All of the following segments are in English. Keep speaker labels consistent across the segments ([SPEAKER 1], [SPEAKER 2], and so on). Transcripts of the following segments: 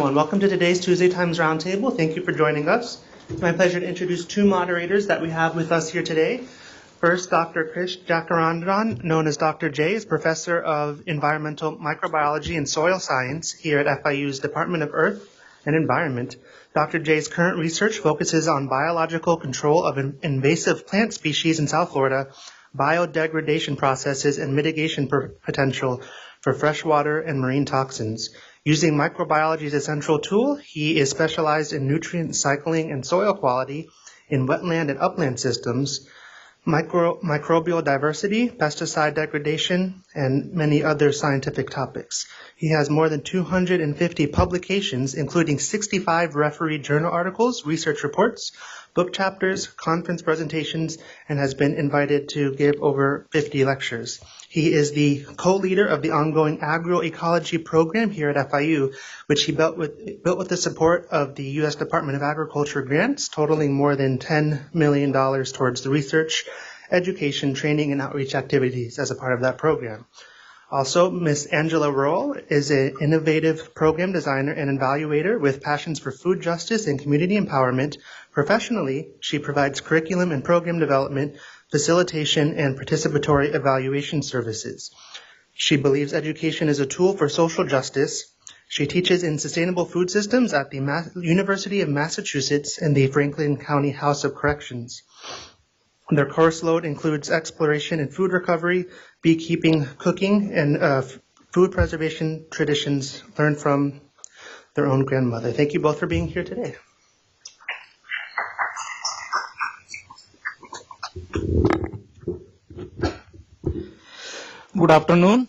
[SPEAKER 1] everyone. Welcome to today's Tuesday Times Roundtable. Thank you for joining us. It's my pleasure to introduce two moderators that we have with us here today. First, Dr. Krish Jayachandran, known as Dr. J, is Professor of Environmental Microbiology and Soil Science here at FIU's Department of Earth and Environment. Dr. J's current research focuses on biological control of invasive plant species in South Florida, biodegradation processes, and mitigation potential for freshwater and marine toxins. Using microbiology as a central tool, he is specialized in nutrient cycling and soil quality in wetland and upland systems, microbial diversity, pesticide degradation, and many other scientific topics. He has more than 250 publications, including 65 refereed journal articles, research reports, book chapters, conference presentations, and has been invited to give over 50 lectures. He is the co-leader of the ongoing agroecology program here at FIU, which he built with the support of the U.S. Department of Agriculture grants, totaling more than $10 million towards the research, education, training, and outreach activities as a part of that program. Also, Ms. Angela Roell is an innovative program designer and evaluator with passions for food justice and community empowerment. Professionally, she provides curriculum and program development, facilitation, and participatory evaluation services. She believes education is a tool for social justice. She teaches in sustainable food systems at the University of Massachusetts and the Franklin County House of Corrections. Their course load includes exploration in food recovery, beekeeping, cooking, and food preservation traditions learned from their own grandmother. Thank you both for being here today.
[SPEAKER 2] Good afternoon.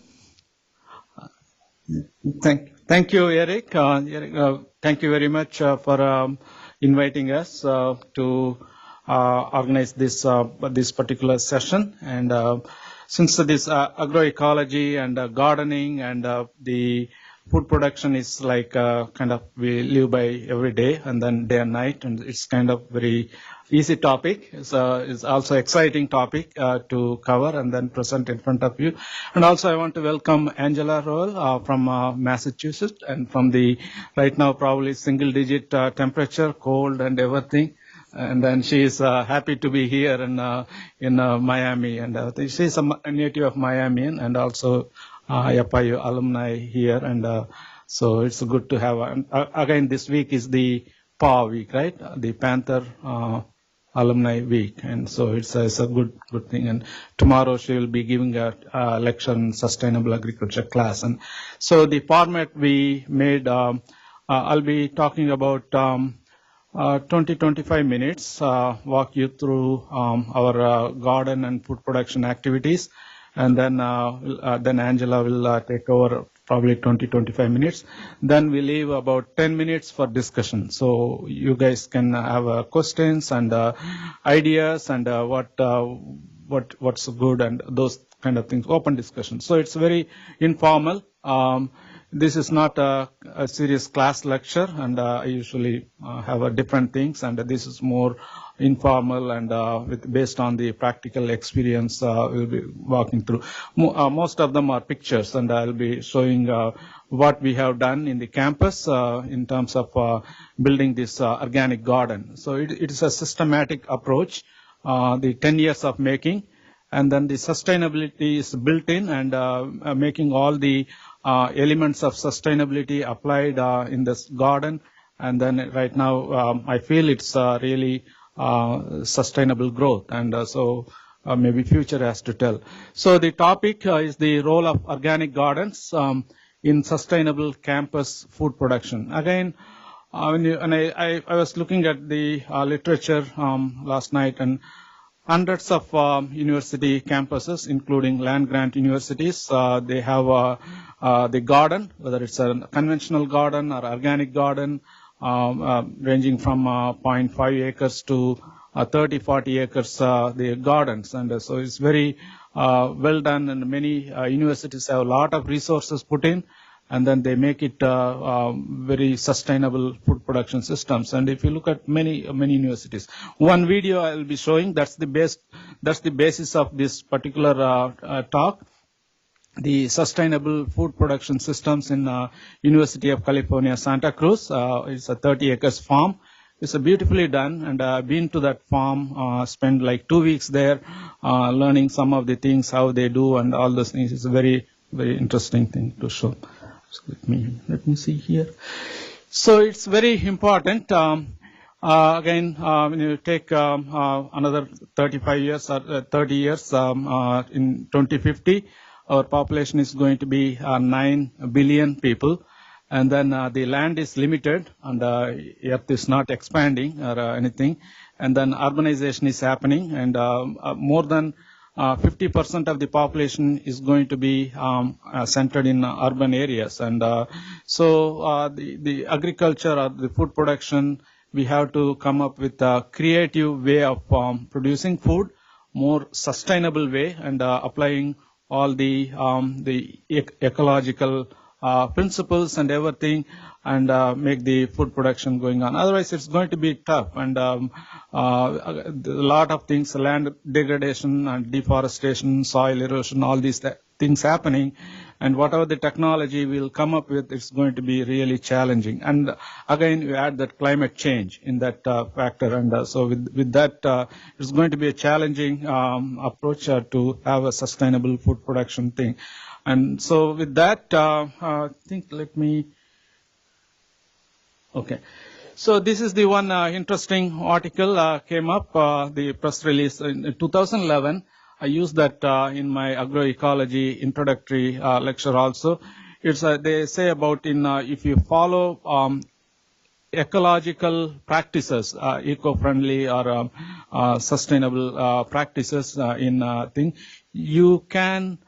[SPEAKER 2] Thank you, Eric. Thank you very much for inviting us to organize this particular session. And since this agroecology and gardening and the food production is like kind of we live by every day and then day and night, and it's kind of very easy topic. It's also exciting topic to cover and then present in front of you. And also I want to welcome Angela Roell from Massachusetts, and from the right now probably single digit temperature, cold and everything. And then she is happy to be here in Miami, and she's a native of Miami and also Apiary alumni here, and so it's good to have. Again, this week is the PAW week, right? The Panther alumni week, and so it's a good thing. And tomorrow she will be giving a lecture in sustainable agriculture class. And so the format we made, I'll be talking about 20-25 minutes, walk you through our garden and food production activities, and then Angela will take over probably 20-25 minutes. Then we leave about 10 minutes for discussion. So you guys can have questions and ideas and what's good and those kind of things, open discussion. So it's very informal. This is not a serious class lecture, and I usually have different things, and this is more informal and based on the practical experience we'll be walking through. Most of them are pictures, and I'll be showing what we have done in the campus in terms of building this organic garden. So it is a systematic approach, the 10 years of making, and then the sustainability is built in, and making all the elements of sustainability applied in this garden. And then right now I feel it's really sustainable growth, and so maybe future has to tell. So the topic is the role of organic gardens in sustainable campus food production. Again, I was looking at the literature last night, and hundreds of university campuses, including land-grant universities, they have the garden, whether it's a conventional garden or organic garden, ranging from 0.5 acres to 30-40 acres, the gardens. And so it's very well done, and many universities have a lot of resources put in, and then they make it very sustainable food production systems. And if you look at many universities, one video I will be showing, that's the basis of this particular talk. the sustainable food production systems in University of California, Santa Cruz. It's a 30 acres farm. It's beautifully done, and I've been to that farm, spent like 2 weeks there, learning some of the things, how they do, and all those things. It's a very, very interesting thing to show. So let me see here. So it's very important. Again, when you take another 35 years or 30 years, in 2050, our population is going to be 9 billion people. And then the land is limited, and Earth is not expanding or anything. And then urbanization is happening, and more than 50% of the population is going to be centered in urban areas. And so the agriculture or the food production, we have to come up with a creative way of producing food, more sustainable way, and applying all the ecological principles and everything, and make the food production going on. Otherwise, it's going to be tough, and a lot of things, land degradation and deforestation, soil erosion, all these things happening. And whatever the technology we'll come up with, it's going to be really challenging. And again, you add that climate change in that factor. And so with that, it's going to be a challenging approach to have a sustainable food production thing. And so with that, I think okay. So this is the one interesting article came up, the press release in 2011. I used that in my agroecology introductory lecture also. It's they say about if you follow ecological practices, eco-friendly or sustainable practices in thing, you can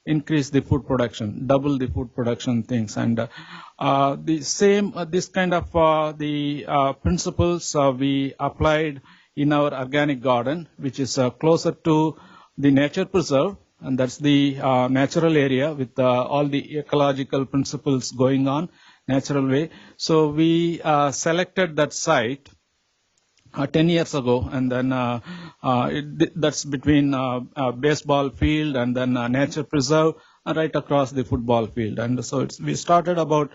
[SPEAKER 2] increase the food production, double the food production things. And the same, this kind of the principles we applied in our organic garden, which is closer to the nature preserve, and that's the natural area with all the ecological principles going on, natural way. So we selected that site 10 years ago, and then that's between baseball field and then nature preserve, right across the football field. And so we started about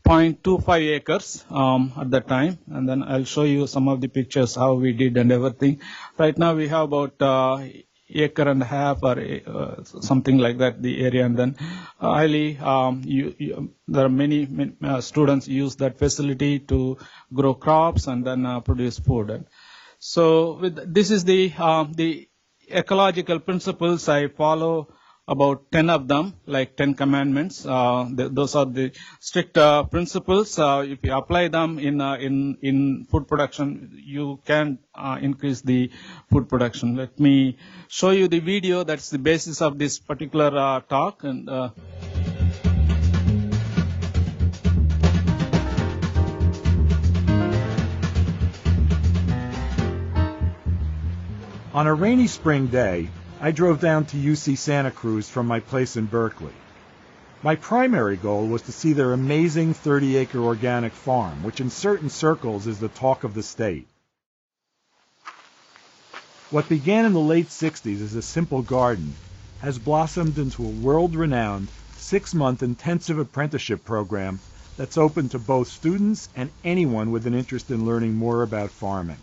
[SPEAKER 2] 0.25 acres at that time, and then I'll show you some of the pictures how we did and everything. Right now we have about acre and a half or something like that, the area. And then highly there are many students use that facility to grow crops and then produce food. And so this is the ecological principles I follow, about 10 of them, like 10 commandments. Those are the strict principles. If you apply them in food production, you can increase the food production. Let me show you the video that's the basis of this particular talk. And
[SPEAKER 3] on a rainy spring day, I drove down to UC Santa Cruz from my place in Berkeley. My primary goal was to see their amazing 30-acre organic farm, which in certain circles is the talk of the state. What began in the late 60s as a simple garden has blossomed into a world-renowned 6-month intensive apprenticeship program that's open to both students and anyone with an interest in learning more about farming.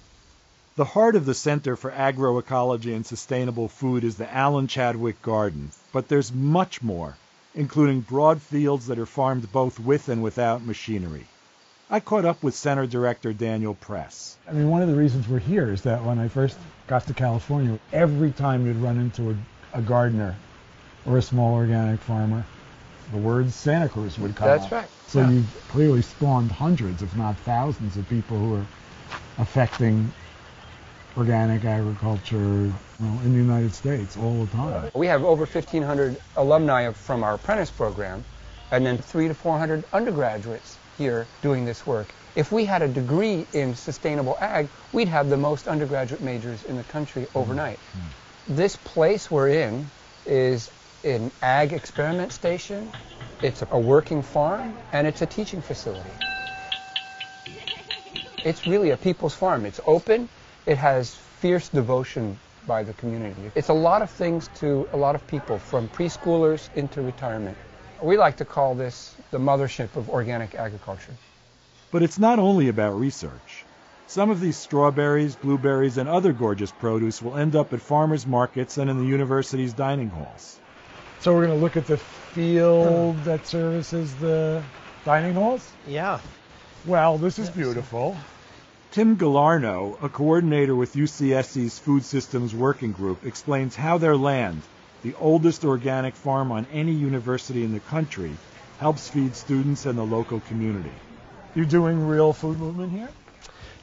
[SPEAKER 3] The heart of the Center for Agroecology and Sustainable Food is the Alan Chadwick Garden, but there's much more, including broad fields that are farmed both with and without machinery. I caught up with Center Director Daniel Press.
[SPEAKER 4] I mean, one of the reasons we're here is that when I first got to California, every time you'd run into a gardener or a small organic farmer, the word Santa Cruz would come up.
[SPEAKER 5] That's right.
[SPEAKER 4] So
[SPEAKER 5] yeah.
[SPEAKER 4] you've clearly spawned hundreds, if not thousands, of people who are affecting organic agriculture in the United States all the time.
[SPEAKER 5] We have over 1,500 alumni from our apprentice program, and then 300 to 400 undergraduates here doing this work. If we had a degree in sustainable ag, we'd have the most undergraduate majors in the country overnight. Mm-hmm. This place we're in is an ag experiment station, it's a working farm, and it's a teaching facility. It's really a people's farm. It's open. It has fierce devotion by the community. It's a lot of things to a lot of people, from preschoolers into retirement. We like to call this the mothership of organic agriculture.
[SPEAKER 3] But it's not only about research. Some of these strawberries, blueberries, and other gorgeous produce will end up at farmers markets and in the university's dining halls.
[SPEAKER 4] So we're going to look at the field that services the dining halls?
[SPEAKER 6] Yeah.
[SPEAKER 4] Well, this is beautiful.
[SPEAKER 3] Tim Galarno, a coordinator with UCSC's Food Systems Working Group, explains how their land, the oldest organic farm on any university in the country, helps feed students and the local community.
[SPEAKER 4] You doing real food movement here?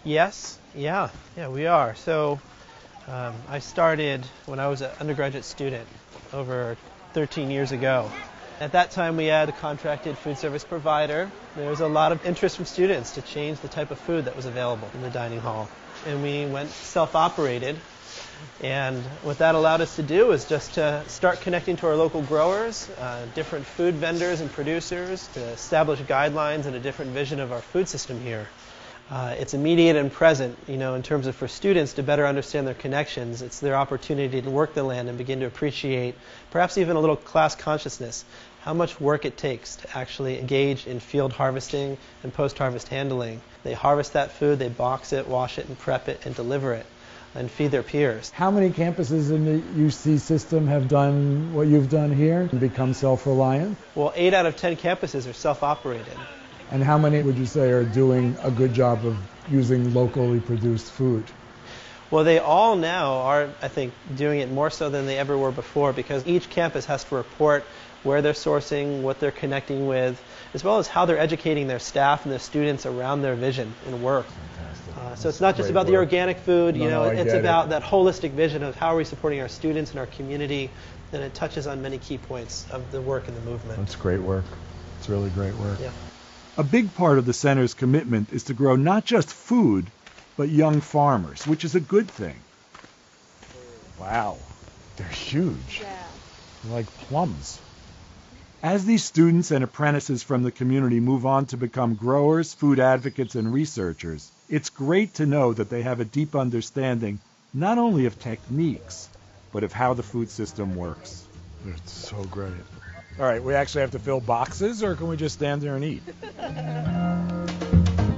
[SPEAKER 6] Yes. Yeah, we are. So I started when I was an undergraduate student over 13 years ago. At that time, we had a contracted food service provider. There was a lot of interest from students to change the type of food that was available in the dining hall. And we went self-operated. And what that allowed us to do is just to start connecting to our local growers, different food vendors and producers, to establish guidelines and a different vision of our food system here. It's immediate and present, in terms of for students to better understand their connections. It's their opportunity to work the land and begin to appreciate, perhaps even a little class consciousness, how much work it takes to actually engage in field harvesting and post-harvest handling. They harvest that food, they box it, wash it, and prep it, and deliver it, and feed their peers.
[SPEAKER 4] How many campuses in the UC system have done what you've done here and become self-reliant?
[SPEAKER 6] Well, 8 out of 10 campuses are self-operated.
[SPEAKER 4] And how many would you say are doing a good job of using locally produced food?
[SPEAKER 6] Well, they all now are, I think, doing it more so than they ever were before, because each campus has to report where they're sourcing, what they're connecting with, as well as how they're educating their staff and their students around their vision and work. So it's not just about the organic food, it's about that holistic vision of how are we supporting our students and our community, and it touches on many key points of the work and the movement.
[SPEAKER 4] That's great work. It's really great work.
[SPEAKER 6] Yeah.
[SPEAKER 3] A big part of the center's commitment is to grow not just food, but young farmers, which is a good thing.
[SPEAKER 4] Wow. They're huge.
[SPEAKER 7] Yeah.
[SPEAKER 4] They're like plums.
[SPEAKER 3] As these students and apprentices from the community move on to become growers, food advocates, and researchers, it's great to know that they have a deep understanding not only of techniques, but of how the food system works.
[SPEAKER 4] It's so great. All right, we actually have to fill boxes, or can we just stand there and eat?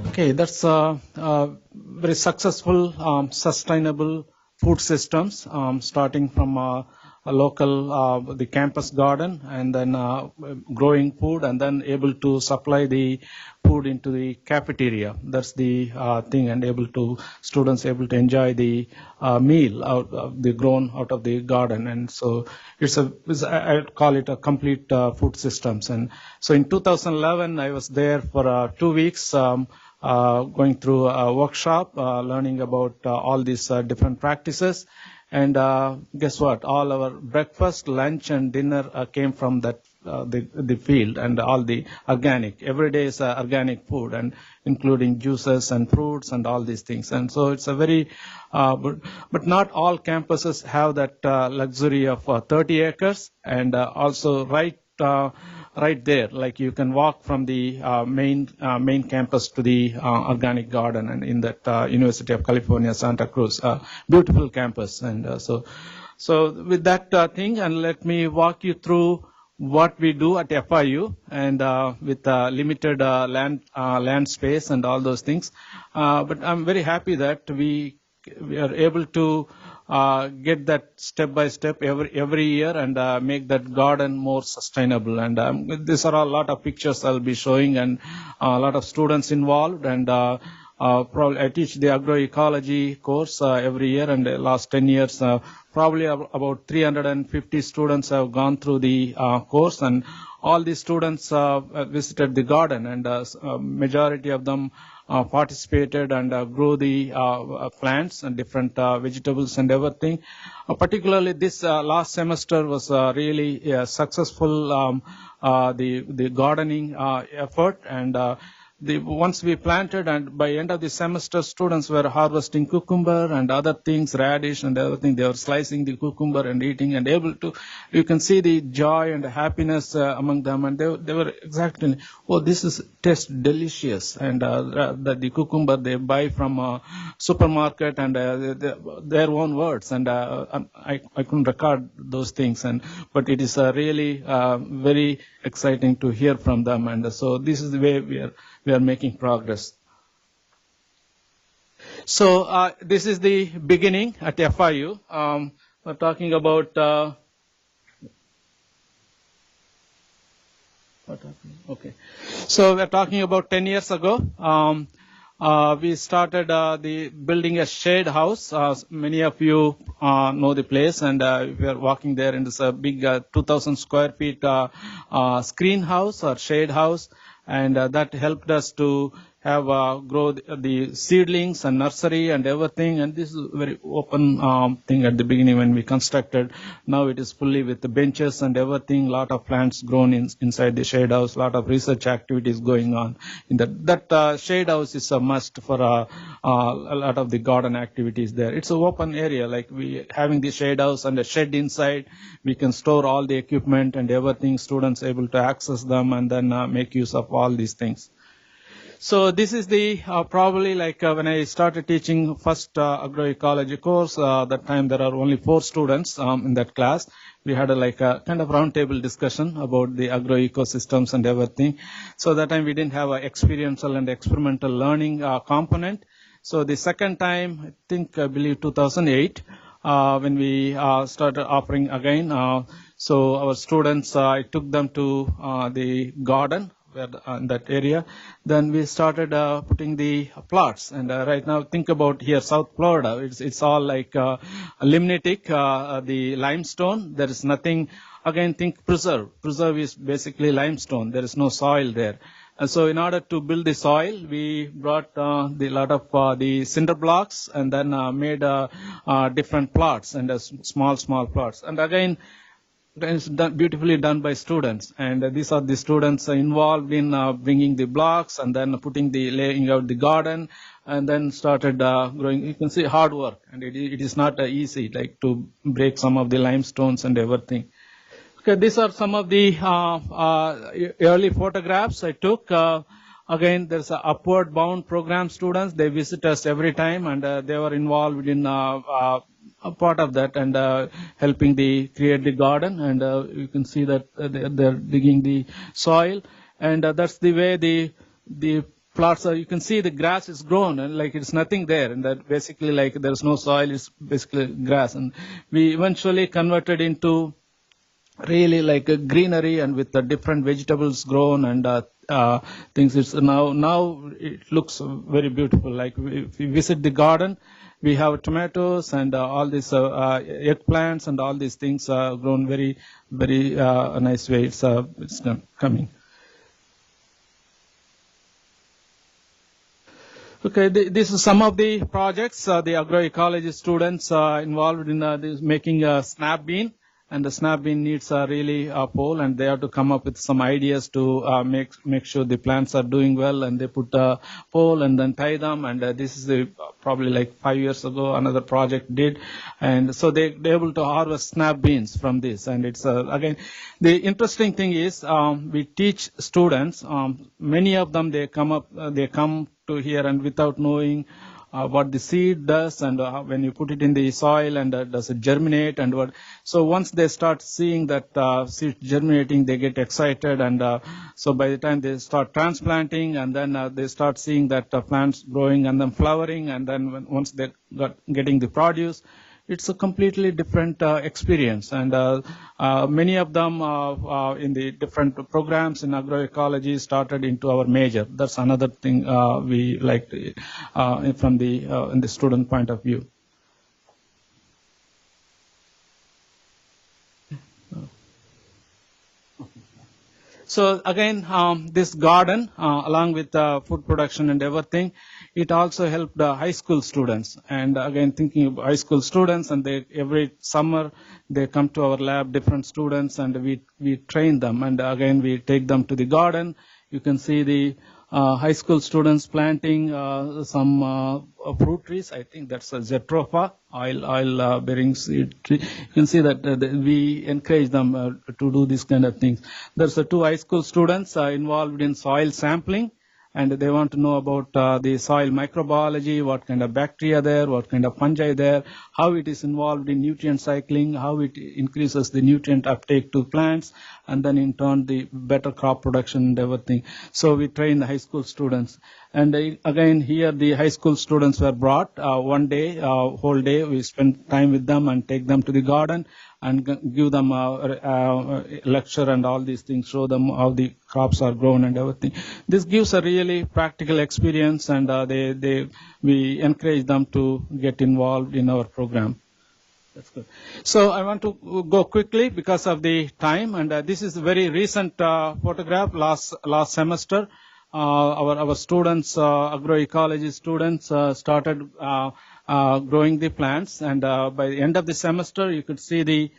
[SPEAKER 2] Okay, that's very successful, sustainable food systems, starting from a local, the campus garden, and then growing food, and then able to supply the food into the cafeteria. That's the thing, and students able to enjoy the meal grown out of the garden. And so I call it a complete food systems. And so in 2011, I was there for 2 weeks, going through a workshop, learning about all these different practices. And guess what? All our breakfast, lunch, and dinner came from that the field, and all the organic. Every day is organic food, and including juices and fruits and all these things. And so it's a very, but not all campuses have that luxury of 30 acres, and also right there, like you can walk from the main campus to the organic garden, and in that University of California, Santa Cruz, beautiful campus. And so with that thing, and let me walk you through what we do at FIU, and with limited land space and all those things. But I'm very happy that we are able to get that step by step every year, and make that garden more sustainable. And these are a lot of pictures I'll be showing, and a lot of students involved. And probably I teach the agroecology course every year, and the last 10 years, probably about 350 students have gone through the course, and all the students visited the garden, and majority of them participated and grew the plants and different vegetables and everything. Particularly this last semester was really successful, the gardening effort, and once we planted, and by end of the semester, students were harvesting cucumber and other things, radish and everything. They were slicing the cucumber and eating, and able to, you can see the joy and the happiness among them, and they were exactly, oh, this is tastes delicious, and the cucumber they buy from a supermarket, and their own words, and I couldn't record those things, but it is really very exciting to hear from them, and so this is the way we are making progress. So this is the beginning at FIU. We're talking about okay. So we're talking about 10 years ago. We started building a shade house. Many of you know the place, and we are walking there, and it's a big 2,000 square feet screen house or shade house, and that helped us to have grow the seedlings and nursery and everything. And this is a very open thing at the beginning when we constructed. Now it is fully with the benches and everything. Lot of plants grown inside the shade house. Lot of research activities going on in that shade house is a must for a lot of the garden activities there. It's an open area, like we having the shade house and a shed inside. We can store all the equipment and everything. Students able to access them and then make use of all these things. So this is the probably like when I started teaching first agroecology course, that time there are only 4 students in that class. We had a kind of roundtable discussion about the agroecosystems and everything. So that time we didn't have an experiential and experimental learning component. So the second time, I believe 2008, when we started offering again. So our students, I took them to the garden, in that area. Then we started putting the plots, and right now think about here South Florida, it's all like limnitic, the limestone. There is nothing. Again, think preserve is basically limestone. There is no soil there. And so in order to build the soil, we brought the lot of the cinder blocks, and then made different plots, and small plots. And again, it's beautifully done by students, and these are the students involved in bringing the blocks and then laying out the garden, and then started growing. You can see hard work, and it is not easy, like to break some of the limestones and everything. Okay, these are some of the early photographs I took. Again, there's a Upward Bound program students. They visit us every time, and they were involved in a part of that, and helping create the garden, and you can see that they're digging the soil, and that's the way the plots are. You can see the grass is grown, and like it's nothing there, and that basically like there's no soil, it's basically grass. And we eventually converted into really like a greenery, and with the different vegetables grown and things. It's now it looks very beautiful. Like if we visit the garden, we have tomatoes and all these eggplants and all these things grown very, very nice way. It's coming. Okay, this is some of the projects. The agroecology students involved in this, making a snap bean. And the snap bean needs really a pole, and they have to come up with some ideas to make sure the plants are doing well, and they put a pole and then tie them. And this is probably like 5 years ago another project did, and so they're able to harvest snap beans from this. And it's again, the interesting thing is we teach students. Many of them they come to here and without knowing what the seed does, and when you put it in the soil, and does it germinate, and what. So once they start seeing that seed germinating, they get excited, and so by the time they start transplanting, and then they start seeing that plants growing and then flowering, and then once they getting the produce, it's a completely different experience. And many of them in the different programs in agroecology started into our major. That's another thing we like from in the student point of view. So again, this garden, along with food production and everything, it also helped high school students. And again, thinking of high school students, and every summer they come to our lab, different students, and we train them. And again, we take them to the garden. You can see the high school students planting some fruit trees. I think that's a Zetrofa, oil bearing seed tree. You can see that we encourage them to do this kind of things. There's 2 high school students involved in soil sampling, and they want to know about the soil microbiology, what kind of bacteria there, what kind of fungi there, how it is involved in nutrient cycling, how it increases the nutrient uptake to plants, and then in turn the better crop production and everything. So we train the high school students. And again, here the high school students were brought one day, whole day. We spend time with them and take them to the garden and give them a lecture and all these things, show them how the crops are grown and everything. This gives a really practical experience, and we encourage them to get involved in our program. That's good. So I want to go quickly because of the time, and this is a very recent photograph last semester. Our students, agroecology students, started growing the plants, and by the end of the semester, you could see the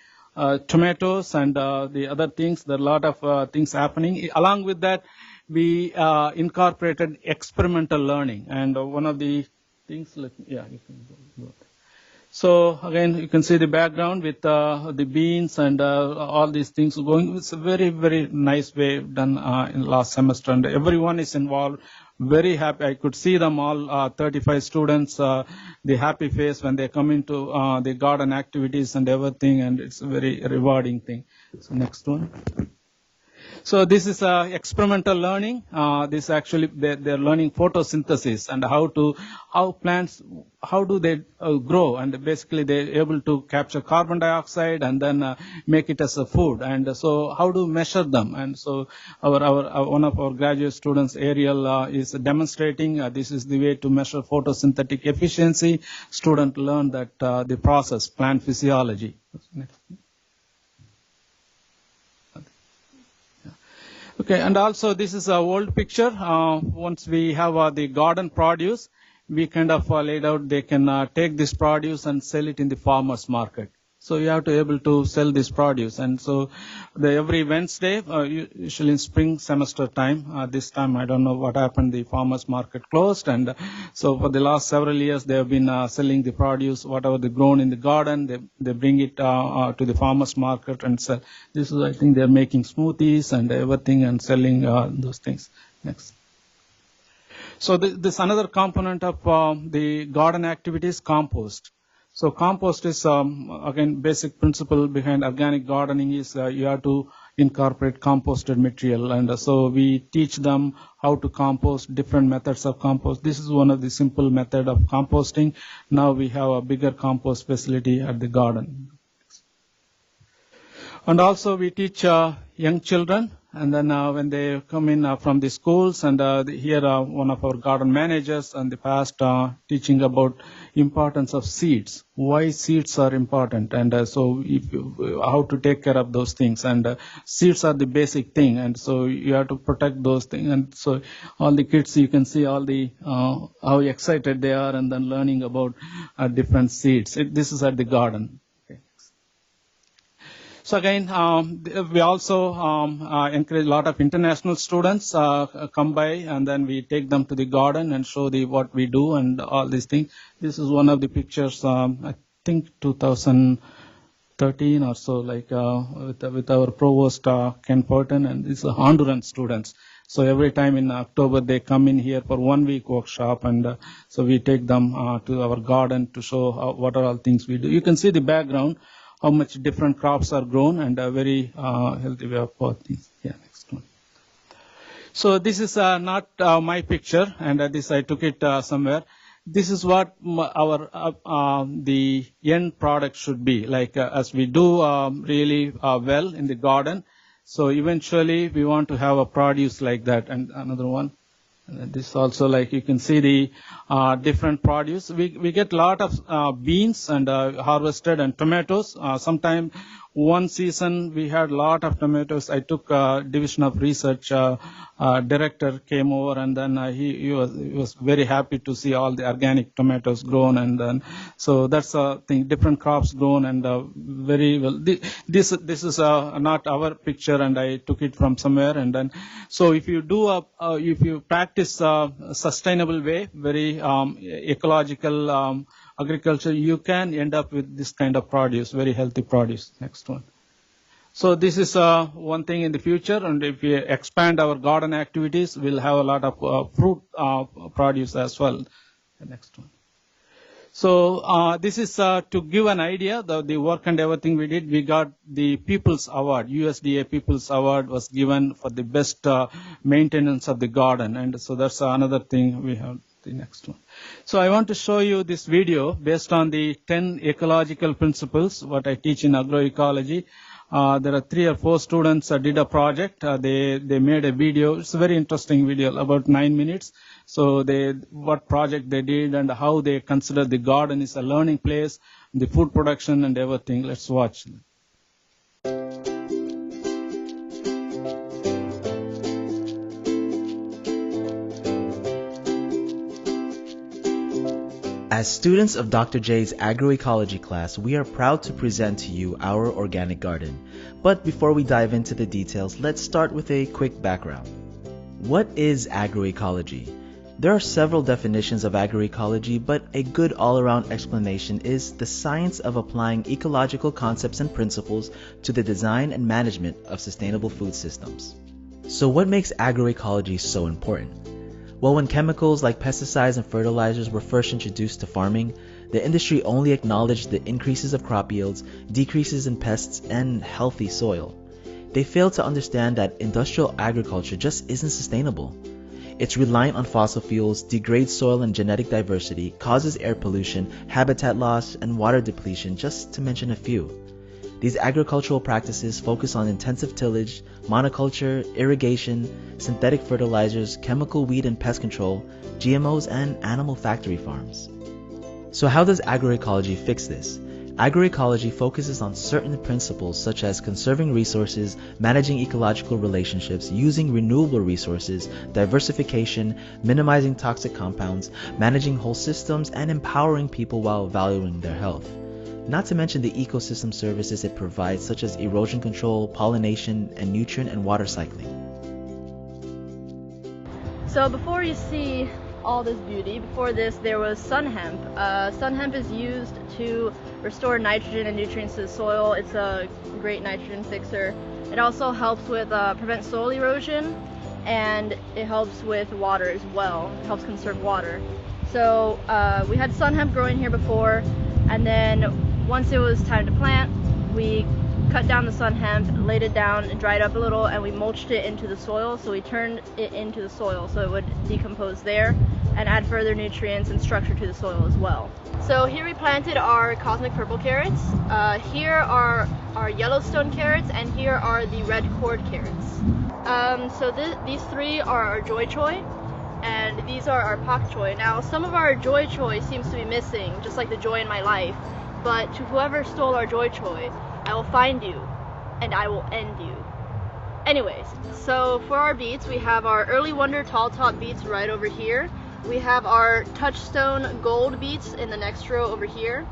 [SPEAKER 2] tomatoes and the other things. There are a lot of things happening. Along with that, we incorporated experimental learning, and one of the things. You can go. So again, you can see the background with the beans and all these things going. It's a very, very nice way done in last semester, and everyone is involved. Very happy. I could see them all, 35 students, the happy face when they come into the garden activities and everything, and it's a very rewarding thing. So next one. So this is experimental learning. This actually they're learning photosynthesis and how plants, how do they grow, and basically they're able to capture carbon dioxide and then make it as a food. And so how to measure them? And so our one of our graduate students, Ariel, is demonstrating this is the way to measure photosynthetic efficiency. Student learned that the process, plant physiology. Next. Okay, and also this is an old picture. Once we have the garden produce, we kind of laid out they can take this produce and sell it in the farmer's market. So you have to be able to sell this produce. And so every Wednesday, usually in spring semester time, this time I don't know what happened, the farmer's market closed. And so for the last several years, they have been selling the produce, whatever they grown in the garden, they bring it to the farmer's market and sell. This is, I think they're making smoothies and everything and selling those things. Next. So this another component of the garden activities, compost. So compost is, again, basic principle behind organic gardening is you have to incorporate composted material. And so we teach them how to compost, different methods of compost. This is one of the simple method of composting. Now we have a bigger compost facility at the garden. And also we teach young children. And then when they come in from the schools, and here one of our garden managers in the past teaching about importance of seeds, why seeds are important, and so how to take care of those things. And seeds are the basic thing, and so you have to protect those things. And so all the kids, you can see all the how excited they are, and then learning about different seeds. This is at the garden. So again, we also encourage a lot of international students come by, and then we take them to the garden and show what we do and all these things. This is one of the pictures, I think 2013 or so, like with our provost Ken Burton, and these are Honduran students. So every time in October they come in here for 1 week workshop, and so we take them to our garden to show what are all things we do. You can see the background, how much different crops are grown, and a very healthy way of things. Yeah, next one. So this is not my picture, and this I took it somewhere. This is what our the end product should be, like as we do really well in the garden. So eventually we want to have a produce like that. And another one. This also, like you can see the different produce. We get a lot of beans and harvested, and tomatoes. Sometime one season we had a lot of tomatoes. I took division of research director came over, and then he was very happy to see all the organic tomatoes grown, and then so that's a thing. Different crops grown, and very well. This is not our picture, and I took it from somewhere. And then so if you do if you practice practice sustainable way, very ecological agriculture, you can end up with this kind of produce, very healthy produce. Next one. So this is one thing in the future, and if we expand our garden activities, we'll have a lot of fruit produce as well. The next one. So this is to give an idea, the work and everything we did. We got the People's Award, USDA People's Award was given for the best maintenance of the garden. And so that's another thing we have. The next one. So I want to show you this video based on the 10 ecological principles, what I teach in agroecology. There are 3 or 4 students did a project. They made a video. It's a very interesting video, about 9 minutes. So what project they did and how they consider the garden is a learning place, the food production and everything. Let's watch.
[SPEAKER 7] As students of Dr. J's agroecology class, we are proud to present to you our organic garden. But before we dive into the details, let's start with a quick background. What is agroecology? There are several definitions of agroecology, but a good all-around explanation is the science of applying ecological concepts and principles to the design and management of sustainable food systems. So what makes agroecology so important? Well, when chemicals like pesticides and fertilizers were first introduced to farming, the industry only acknowledged the increases of crop yields, decreases in pests, and healthy soil. They failed to understand that industrial agriculture just isn't sustainable. It's reliant on fossil fuels, degrades soil and genetic diversity, causes air pollution, habitat loss, and water depletion, just to mention a few. These agricultural practices focus on intensive tillage, monoculture, irrigation, synthetic fertilizers, chemical weed and pest control, GMOs, and animal factory farms. So how does agroecology fix this? Agroecology focuses on certain principles such as conserving resources, managing ecological relationships, using renewable resources, diversification, minimizing toxic compounds, managing whole systems, and empowering people while valuing their health. Not to mention the ecosystem services it provides, such as erosion control, pollination, and nutrient and water cycling.
[SPEAKER 8] So before you see all this beauty, before this there was sun hemp. Sun hemp is used to restore nitrogen and nutrients to the soil. It's a great nitrogen fixer. It also helps with prevent soil erosion, and it helps with water as well. It helps conserve water. So we had sun hemp growing here before, and then once it was time to plant, we cut down the sun hemp, laid it down and dried up a little, and we mulched it into the soil. So we turned it into the soil so it would decompose there and add further nutrients and structure to the soil as well. So here we planted our cosmic purple carrots. Here are our Yellowstone carrots, and here are the red cord carrots. So these 3 are our joy choy, and these are our pak choy. Now some of our joy choy seems to be missing, just like the joy in my life. But to whoever stole our joy choy, I will find you, and I will end you. Anyways, so for our beets, we have our Early Wonder Tall Top beets right over here. We have our Touchstone Gold beets in the next row over here.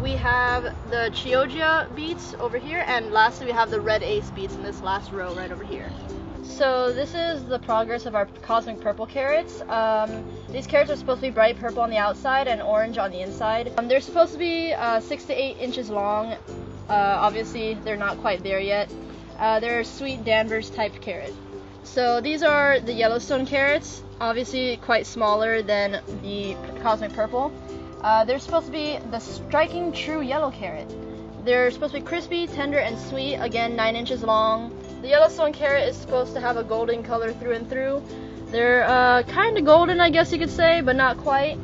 [SPEAKER 8] We have the Chioggia beets over here, and lastly we have the Red Ace beets in this last row right over here. So this is the progress of our cosmic purple carrots. These carrots are supposed to be bright purple on the outside and orange on the inside. They're supposed to be 6 to 8 inches long. Obviously they're not quite there yet. They're a sweet Danvers type carrot. So these are the Yellowstone carrots, obviously quite smaller than the cosmic purple. They're supposed to be the striking true yellow carrot. They're supposed to be crispy, tender, and sweet, again 9 inches long. The Yellowstone carrot is supposed to have a golden color through and through. They're kind of golden, I guess you could say, but not quite.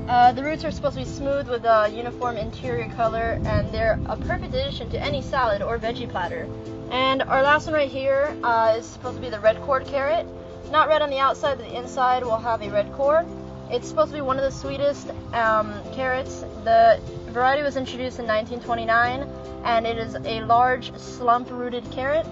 [SPEAKER 8] The roots are supposed to be smooth with a uniform interior color, and they're a perfect addition to any salad or veggie platter. And our last one right here is supposed to be the red cord carrot. Not red on the outside, but the inside will have a red core. It's supposed to be one of the sweetest carrots. The variety was introduced in 1929, and it is a large slump-rooted carrot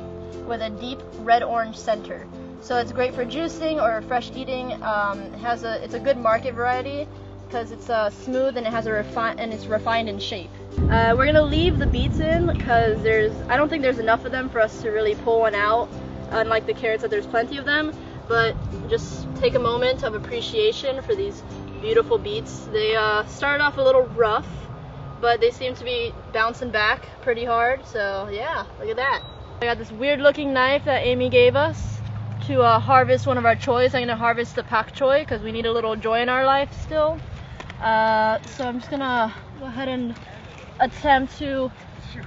[SPEAKER 8] with a deep red-orange center. So it's great for juicing or fresh eating. It's a good market variety because it's smooth and it has it's refined in shape. We're gonna leave the beets in because I don't think there's enough of them for us to really pull one out. Unlike the carrots, that there's plenty of them. But just take a moment of appreciation for these beautiful beets. They started off a little rough, but they seem to be bouncing back pretty hard. So yeah, look at that. I got this weird looking knife that Amy gave us to harvest one of our choys. I'm gonna harvest the pak choi because we need a little joy in our life still. So I'm just gonna go ahead and attempt to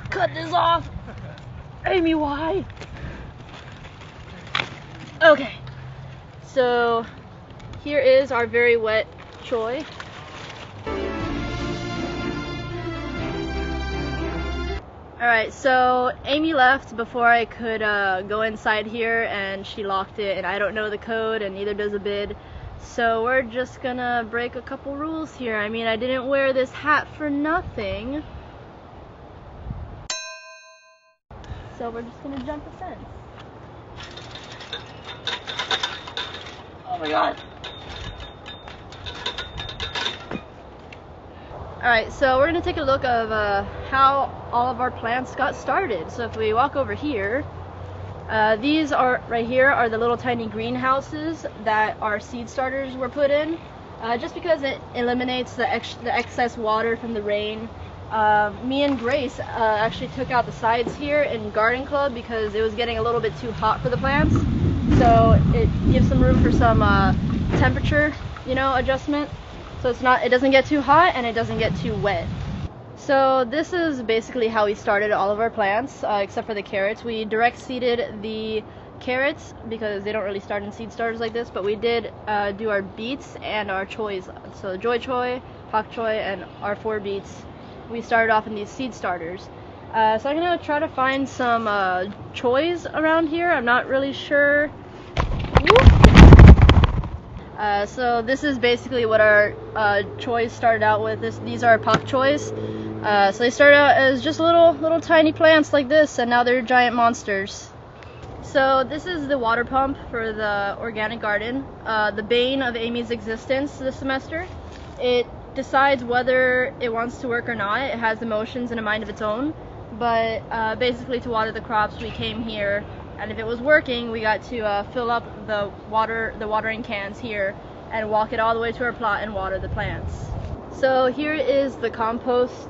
[SPEAKER 8] cut this off. Amy, why? Okay, so here is our very wet choi. Alright, so Amy left before I could go inside here, and she locked it, and I don't know the code, and neither does a bid. So we're just gonna break a couple rules here. I mean, I didn't wear this hat for nothing. So we're just gonna jump the fence. Oh my god. Alright, so we're gonna take a look of how all of our plants got started. So if we walk over here, these are right here are the little tiny greenhouses that our seed starters were put in, just because it eliminates the excess water from the rain. Me and Grace actually took out the sides here in garden club because it was getting a little bit too hot for the plants, so it gives some room for some temperature, adjustment, so it doesn't get too hot and it doesn't get too wet. So this is basically how we started all of our plants, except for the carrots. We direct seeded the carrots because they don't really start in seed starters like this, but we did do our beets and our choys. So joy choi, pak choi, and our 4 beets. We started off in these seed starters. So I'm gonna try to find some choys around here. I'm not really sure. So this is basically what our choys started out with. These are pak choys. So they started out as just little tiny plants like this, and now they're giant monsters. So this is the water pump for the organic garden, the bane of Amy's existence this semester. It decides whether it wants to work or not. It has emotions and a mind of its own, but basically to water the crops we came here, and if it was working we got to fill up the watering cans here and walk it all the way to our plot and water the plants. So here is the compost.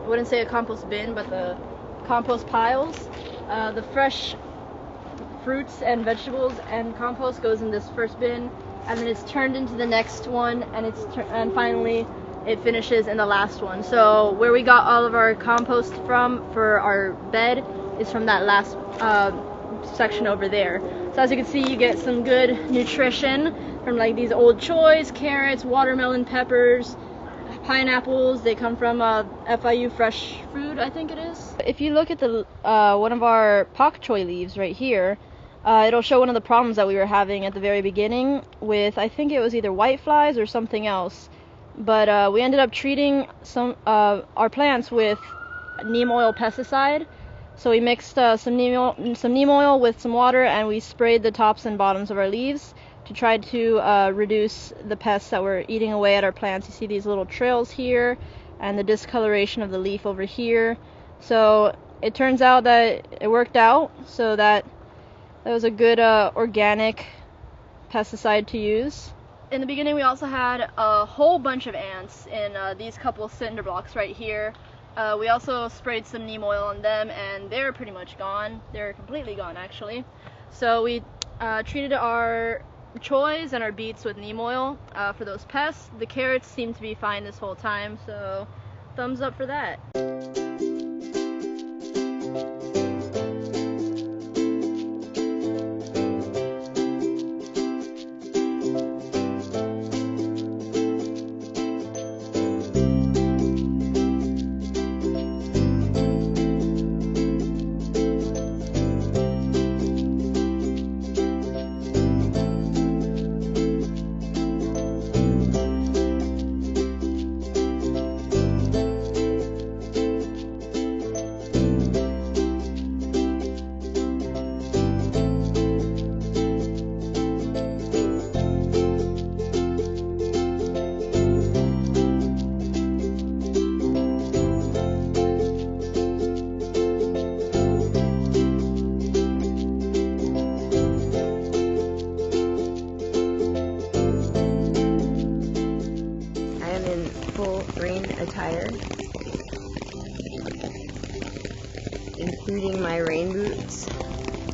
[SPEAKER 8] I wouldn't say a compost bin, but the compost piles. The fresh fruits and vegetables and compost goes in this first bin, and then it's turned into the next one, and finally it finishes in the last one. So where we got all of our compost from for our bed is from that last section over there. So as you can see, you get some good nutrition from like these old choys, carrots, watermelon, peppers, pineapples. They come from FIU Fresh Food, I think it is. If you look at the one of our pak choi leaves right here, it'll show one of the problems that we were having at the very beginning with, I think it was either whiteflies or something else. But we ended up treating our plants with neem oil pesticide. So we mixed some neem oil with some water, and we sprayed the tops and bottoms of our leaves to try to reduce the pests that were eating away at our plants. You see these little trails here and the discoloration of the leaf over here. So it turns out that it worked out, so that was a good organic pesticide to use. In the beginning we also had a whole bunch of ants in these couple cinder blocks right here. We also sprayed some neem oil on them, and they're pretty much gone. They're completely gone, actually. So we treated our choys and our beets with neem oil for those pests. The carrots seem to be fine this whole time, so thumbs up for that.
[SPEAKER 9] including my rain boots,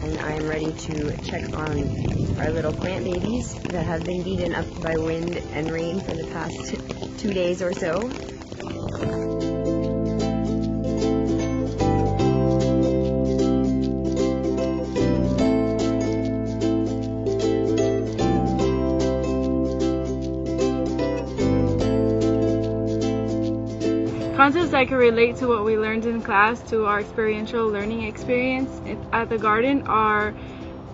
[SPEAKER 9] and I am ready to check on our little plant babies that have been beaten up by wind and rain for the past 2 days or so.
[SPEAKER 10] Concepts that can relate to what we learned in class to our experiential learning experience at the garden are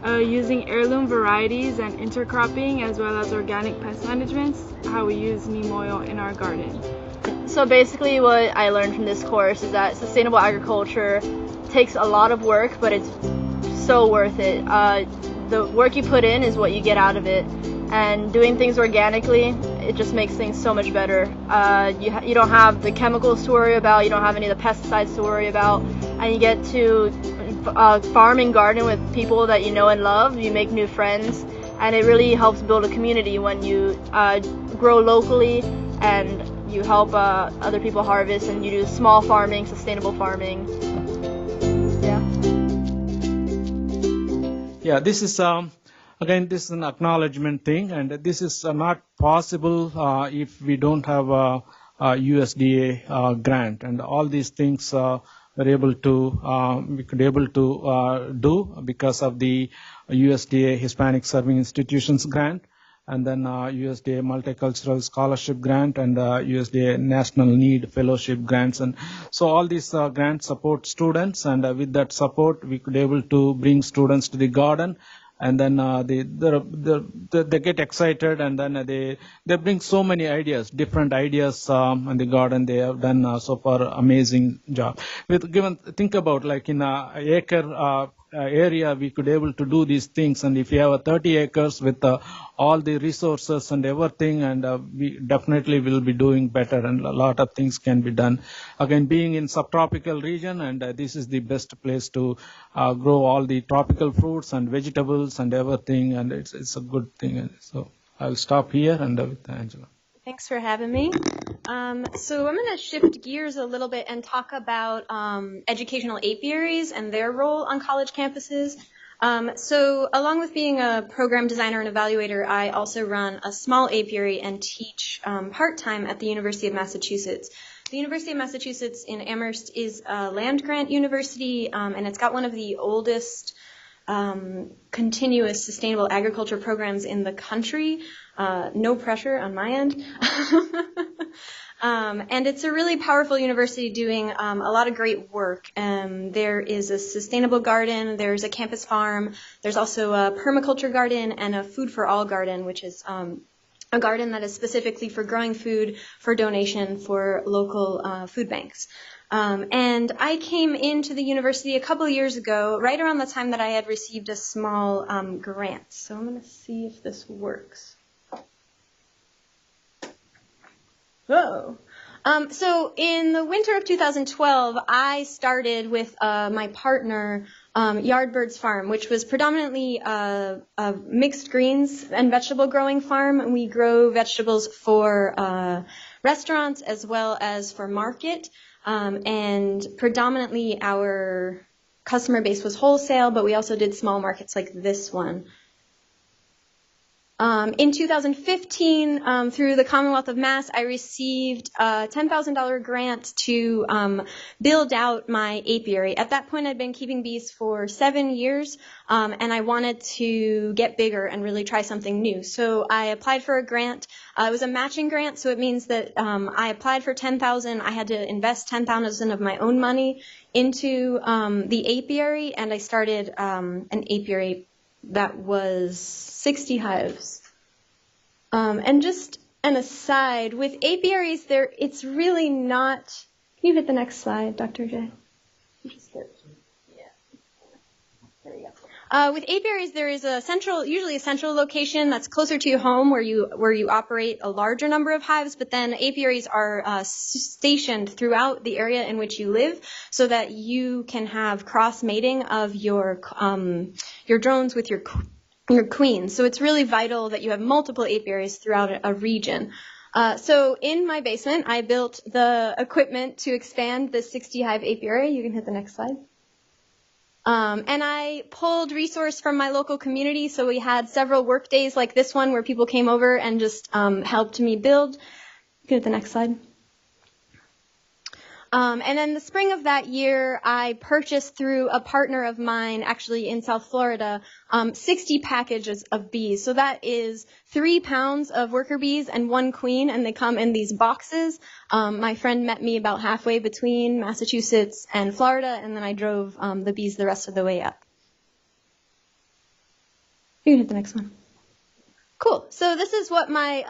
[SPEAKER 10] using heirloom varieties and intercropping, as well as organic pest management, how we use neem oil in our garden.
[SPEAKER 8] So basically what I learned from this course is that sustainable agriculture takes a lot of work, but it's so worth it. The work you put in is what you get out of it, and doing things organically, it just makes things so much better. You don't have the chemicals to worry about, you don't have any of the pesticides to worry about, and you get to farm and garden with people that you know and love. You make new friends, and it really helps build a community when you grow locally and you help other people harvest, and you do small farming, sustainable farming.
[SPEAKER 2] Yeah, this is again, this is an acknowledgement thing, and this is not possible if we don't have a USDA grant, and all these things we could able to do because of the USDA Hispanic Serving Institutions grant, and then USDA Multicultural Scholarship Grant, and USDA National Need Fellowship Grants. And so all these grants support students, and with that support we could able to bring students to the garden, and then they get excited, and then they bring so many ideas, different ideas in the garden. They have done so far amazing job. Think about like in a acre area we could able to do these things, and if you have 30 acres with all the resources and everything, and we definitely will be doing better, and a lot of things can be done. Again, being in subtropical region, and this is the best place to grow all the tropical fruits and vegetables and everything, and it's a good thing. And so I'll stop here, and with Angela.
[SPEAKER 11] Thanks for having me. So I'm going to shift gears a little bit and talk about educational apiaries and their role on college campuses. So along with being a program designer and evaluator, I also run a small apiary and teach part-time at the University of Massachusetts. The University of Massachusetts in Amherst is a land-grant university, and it's got one of the oldest continuous sustainable agriculture programs in the country. No pressure on my end. And it's a really powerful university doing a lot of great work. There is a sustainable garden, there's a campus farm, there's also a permaculture garden and a food for all garden, which is a garden that is specifically for growing food for donation for local food banks. And I came into the university a couple of years ago, right around the time that I had received a small grant. So I'm going to see if this works. Oh. So in the winter of 2012, I started with my partner, Yardbirds Farm, which was predominantly a mixed greens and vegetable growing farm. And we grow vegetables for restaurants as well as for market. And predominantly our customer base was wholesale, but we also did small markets like this one. In 2015, through the Commonwealth of Mass, I received a $10,000 grant to build out my apiary. At that point, I'd been keeping bees for 7 years, and I wanted to get bigger and really try something new. So I applied for a grant. It was a matching grant, so it means that I applied for $10,000. I had to invest $10,000 of my own money into the apiary, and I started an apiary that was 60 hives. And just an aside, with apiaries, it's really not. Can you hit the next slide, Dr. J? Yeah. There we go. With apiaries, there is usually a central location that's closer to your home where you operate a larger number of hives, but then apiaries are stationed throughout the area in which you live so that you can have cross mating of your drones with your queens. So it's really vital that you have multiple apiaries throughout a region. So in my basement, I built the equipment to expand this 60 hive apiary. You can hit the next slide. And I pulled resource from my local community. So we had several work days like this one where people came over and just helped me build. You can hit the next slide. And then the spring of that year, I purchased through a partner of mine, actually in South Florida, 60 packages of bees. So that is 3 pounds of worker bees and 1 queen, and they come in these boxes. My friend met me about halfway between Massachusetts and Florida, and then I drove the bees the rest of the way up. You can hit the next one. Cool. So this is what my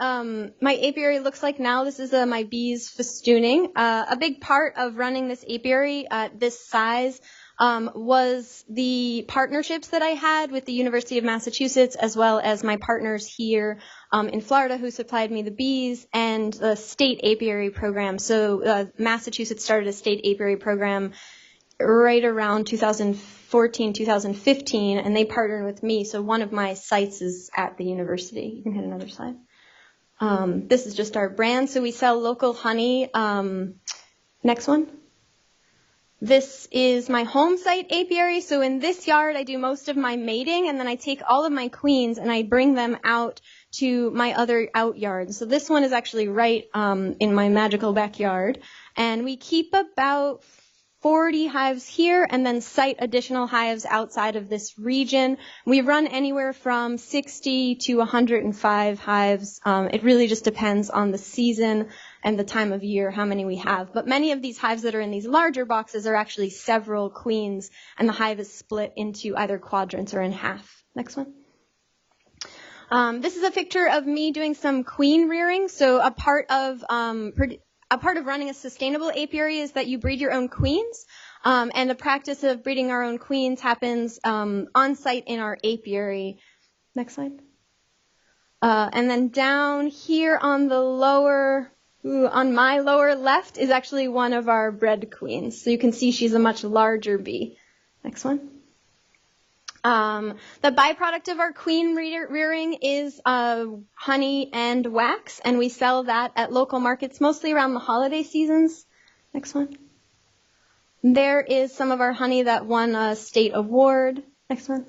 [SPEAKER 11] my apiary looks like now. This is my bees festooning. A big part of running this apiary at this size was the partnerships that I had with the University of Massachusetts, as well as my partners here in Florida who supplied me the bees, and the state apiary program. So Massachusetts started a state apiary program right around 2014, 2015, and they partnered with me. So one of my sites is at the university. You can hit another slide. This is just our brand. So we sell local honey. Next one. This is my home site apiary. So in this yard, I do most of my mating, and then I take all of my queens and I bring them out to my other out yards. So this one is actually right in my magical backyard. And we keep about 40 hives here and then site additional hives outside of this region. We run anywhere from 60 to 105 hives. It really just depends on the season and the time of year, how many we have. But many of these hives that are in these larger boxes are actually several queens, and the hive is split into either quadrants or in half. Next one. This is a picture of me doing some queen rearing. So a part of running a sustainable apiary is that you breed your own queens, and the practice of breeding our own queens happens on site in our apiary. Next slide. And then down here on the lower, on my lower left is actually one of our bred queens. So you can see she's a much larger bee. Next one. The byproduct of our queen rearing is honey and wax, and we sell that at local markets, mostly around the holiday seasons. Next one. There is some of our honey that won a state award. Next one.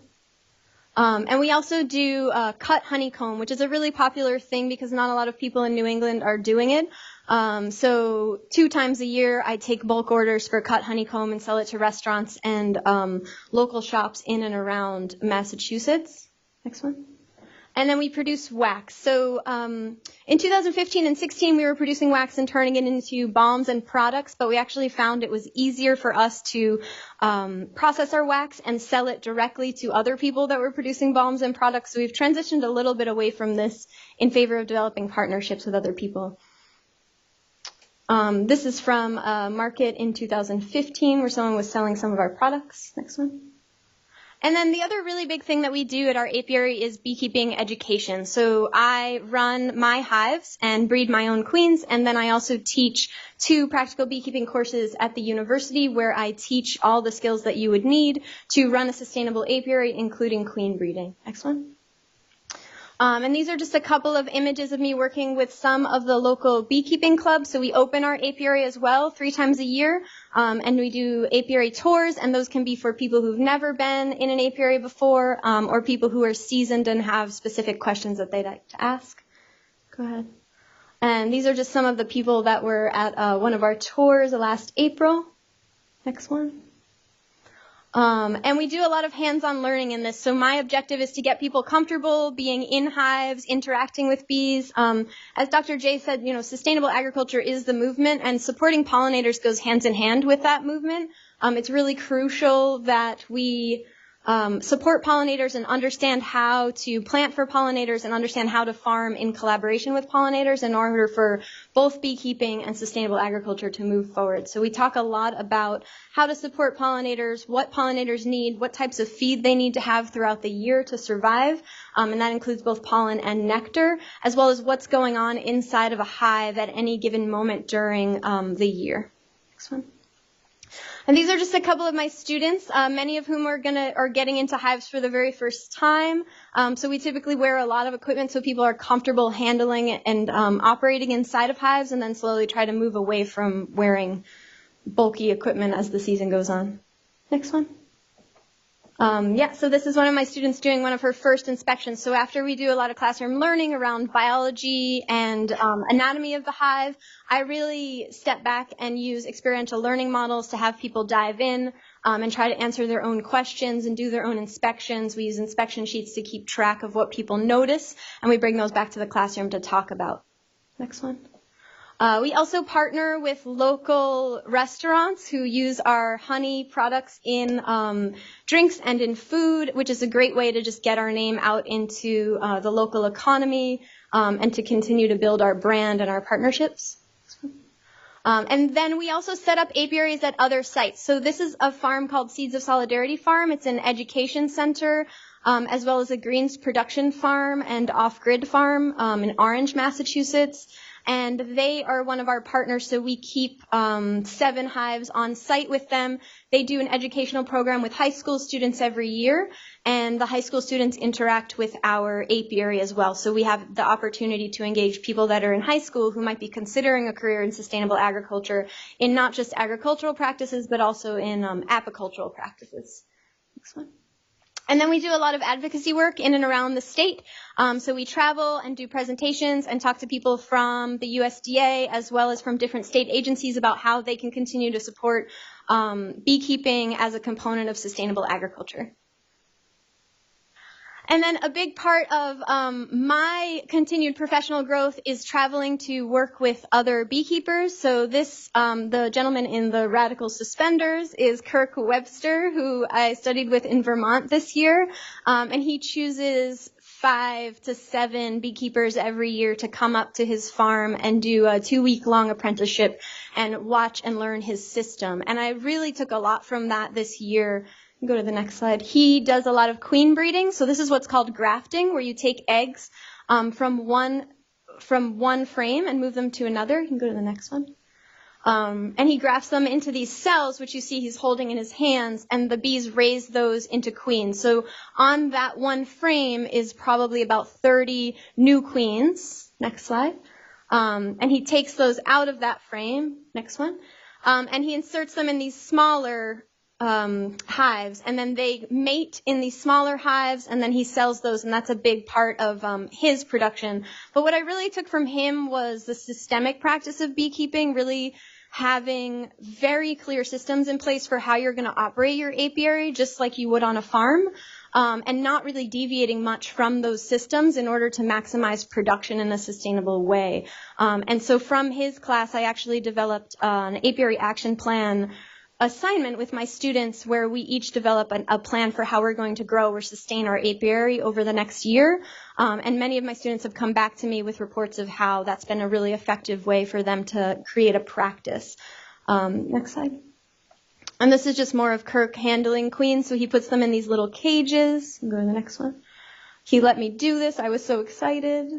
[SPEAKER 11] And we also do cut honeycomb, which is a really popular thing because not a lot of people in New England are doing it. So 2 times a year, I take bulk orders for cut honeycomb and sell it to restaurants and local shops in and around Massachusetts. Next one. And then we produce wax. So in 2015 and 16, we were producing wax and turning it into balms and products, but we actually found it was easier for us to process our wax and sell it directly to other people that were producing balms and products. So we've transitioned a little bit away from this in favor of developing partnerships with other people. This is from a market in 2015 where someone was selling some of our products. Next one. And then the other really big thing that we do at our apiary is beekeeping education. So I run my hives and breed my own queens, and then I also teach 2 practical beekeeping courses at the university where I teach all the skills that you would need to run a sustainable apiary, including queen breeding. Next one. And these are just a couple of images of me working with some of the local beekeeping clubs. So we open our apiary as well 3 times a year, and we do apiary tours, and those can be for people who've never been in an apiary before, or people who are seasoned and have specific questions that they'd like to ask. Go ahead. And these are just some of the people that were at one of our tours last April. Next one. And we do a lot of hands-on learning in this. So my objective is to get people comfortable being in hives, interacting with bees. As Dr. Jay said, sustainable agriculture is the movement, and supporting pollinators goes hand in hand with that movement. It's really crucial that we support pollinators and understand how to plant for pollinators and understand how to farm in collaboration with pollinators in order for both beekeeping and sustainable agriculture to move forward. So we talk a lot about how to support pollinators, what pollinators need, what types of feed they need to have throughout the year to survive, and that includes both pollen and nectar, as well as what's going on inside of a hive at any given moment during the year. Next one. And these are just a couple of my students, many of whom are getting into hives for the very first time. So we typically wear a lot of equipment so people are comfortable handling and operating inside of hives, and then slowly try to move away from wearing bulky equipment as the season goes on. Next one. So this is one of my students doing one of her first inspections. So after we do a lot of classroom learning around biology and anatomy of the hive, I really step back and use experiential learning models to have people dive in and try to answer their own questions and do their own inspections. We use inspection sheets to keep track of what people notice, and we bring those back to the classroom to talk about. Next one. We also partner with local restaurants who use our honey products in drinks and in food, which is a great way to just get our name out into the local economy and to continue to build our brand and our partnerships. And then we also set up apiaries at other sites. So this is a farm called Seeds of Solidarity Farm. It's an education center, as well as a greens production farm and off-grid farm in Orange, Massachusetts. And they are one of our partners, so we keep 7 hives on site with them. They do an educational program with high school students every year, and the high school students interact with our apiary as well. So we have the opportunity to engage people that are in high school who might be considering a career in sustainable agriculture in not just agricultural practices, but also in apicultural practices. Next one. And then we do a lot of advocacy work in and around the state. So we travel and do presentations and talk to people from the USDA as well as from different state agencies about how they can continue to support beekeeping as a component of sustainable agriculture. And then a big part of my continued professional growth is traveling to work with other beekeepers. So this, the gentleman in the radical suspenders is Kirk Webster, who I studied with in Vermont this year. And he chooses 5 to 7 beekeepers every year to come up to his farm and do a 2-week-long apprenticeship and watch and learn his system. And I really took a lot from that this year. Go to the next slide. He does a lot of queen breeding. So this is what's called grafting, where you take eggs from one frame and move them to another. You can go to the next one. And he grafts them into these cells, which you see he's holding in his hands, and the bees raise those into queens. So on that one frame is probably about 30 new queens. Next slide. And he takes those out of that frame. Next one. And he inserts them in these smaller hives, and then they mate in these smaller hives, and then he sells those, and that's a big part of his production. But what I really took from him was the systemic practice of beekeeping, really having very clear systems in place for how you're going to operate your apiary, just like you would on a farm, and not really deviating much from those systems in order to maximize production in a sustainable way. And so from his class, I actually developed an apiary action plan assignment with my students where we each develop a plan for how we're going to grow or sustain our apiary over the next year. And many of my students have come back to me with reports of how that's been a really effective way for them to create a practice. Next slide. And this is just more of Kirk handling queens. So he puts them in these little cages. Go to the next one. He let me do this. I was so excited.